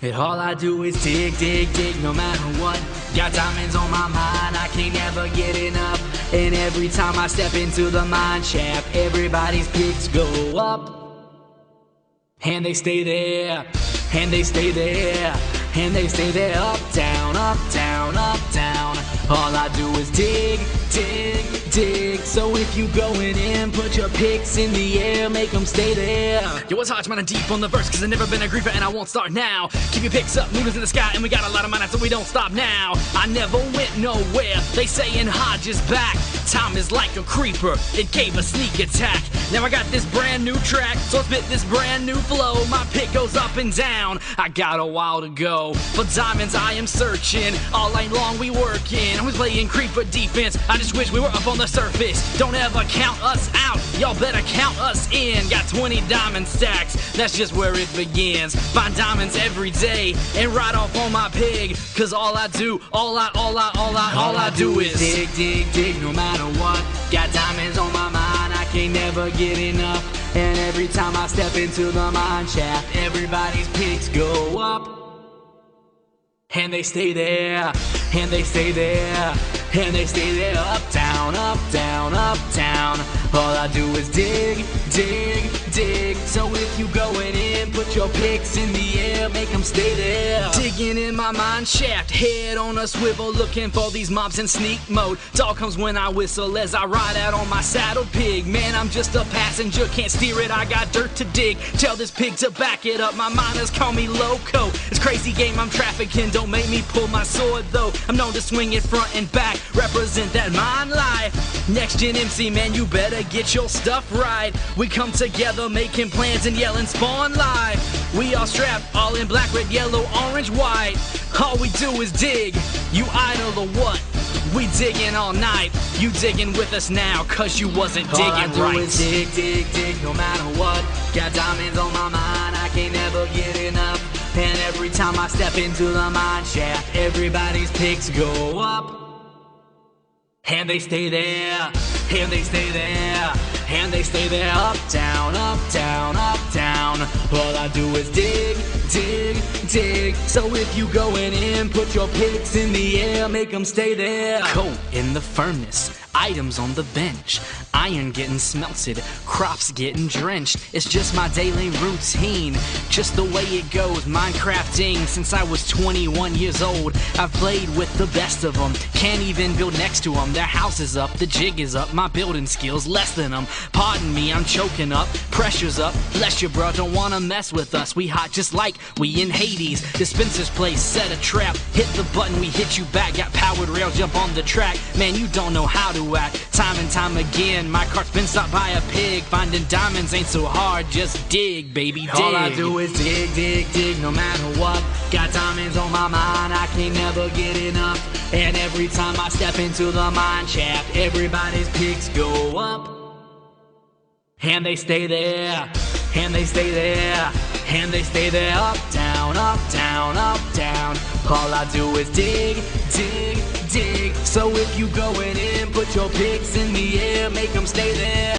And all I do is dig, dig, dig, no matter what. Got diamonds on my mind, I can't never get enough. And every time I step into the mine shaft, everybody's picks go up. And they stay there, and they stay there, and they stay there. Up, down, up, down, up, down. All I do is dig, dig, dig. So if you going in, put your picks in the air, make them stay there. Yo, it's Hodge, man, I'm deep on the verse, cause I've never been a griefer and I won't start now. Keep your picks up, mooners in the sky, and we got a lot of mine, so we don't stop now. I never went nowhere, they sayin' Hodge is back. Time is like a creeper, it gave a sneak attack. Now I got this brand new track, so I spit this brand new flow. My pick goes up and down, I got a while to go. For diamonds I am searching, all night long we working. I was playing creeper defense, I just wish we were up on the surface. Don't ever count us out, y'all better count us in. Got 20 diamond stacks, that's just where it begins. Find diamonds every day and ride off on my pig. Cause all I do is dig, dig, dig, no matter what. Got diamonds on my mind, I can't never get enough. And every time I step into the mine shaft, everybody's picks go up. And they stay there, and they stay there, and they stay there. Up, down, up, down, up, down. All I do is dig, dig, dig. So if you going in, put your picks in the air, make them stay there. digging in my mine shaft, head on a swivel, looking for these mobs in sneak mode. Dog comes when I whistle as I ride out on my saddled pig. Man, I'm just a passenger, can't steer it, I got dirt to dig. Tell this pig to back it up, my miners call me loco. It's crazy game I'm trafficking, don't make me pull my sword though. I'm known to swing it front and back, represent that mine life. Next gen MC, man, you better get your stuff right. We come together making plans and yelling spawn live. We all strapped, all in black, red, yellow, orange, white. All we do is dig, you idle or what? We digging all night, you digging with us now, cause you wasn't digging right. All I do is dig, dig, dig, no matter what. Got diamonds on my mind, I can't never get enough. And every time I step into the mine shaft, everybody's picks go up. And they stay there, and they stay there, and they stay there. Up, down, up, down, up, down. All I do is dig, dig, dig. So if you going in, put your picks in the air, make them stay there. Coat in the furnace, items on the bench, iron getting smelted, crops getting drenched. It's just my daily routine, just the way it goes. Minecrafting since I was 21 years old. I've played with the best of them, can't even build next to them. Their house is up, the jig is up, my building skills less than them. Pardon me, I'm choking up, pressure's up. Bless you, bro, don't wanna mess with us. We hot just like we in Hades. Dispenser's place, set a trap, hit the button, we hit you back. Got powered rails, jump on the track. Man, you don't know how to act. Time and time again, my cart's been stopped by a pig. Finding diamonds ain't so hard, just dig, baby, dig. All I do is dig, dig, dig, no matter what. Got diamonds on my mind, I can't never get enough. And every time I step into the mine shaft, everybody's picks go up. And they stay there, and they stay there, and they stay there. Up, down, up, down, up, down. All I do is dig, dig, dig. So if you going in, put your picks in the air, make them stay there.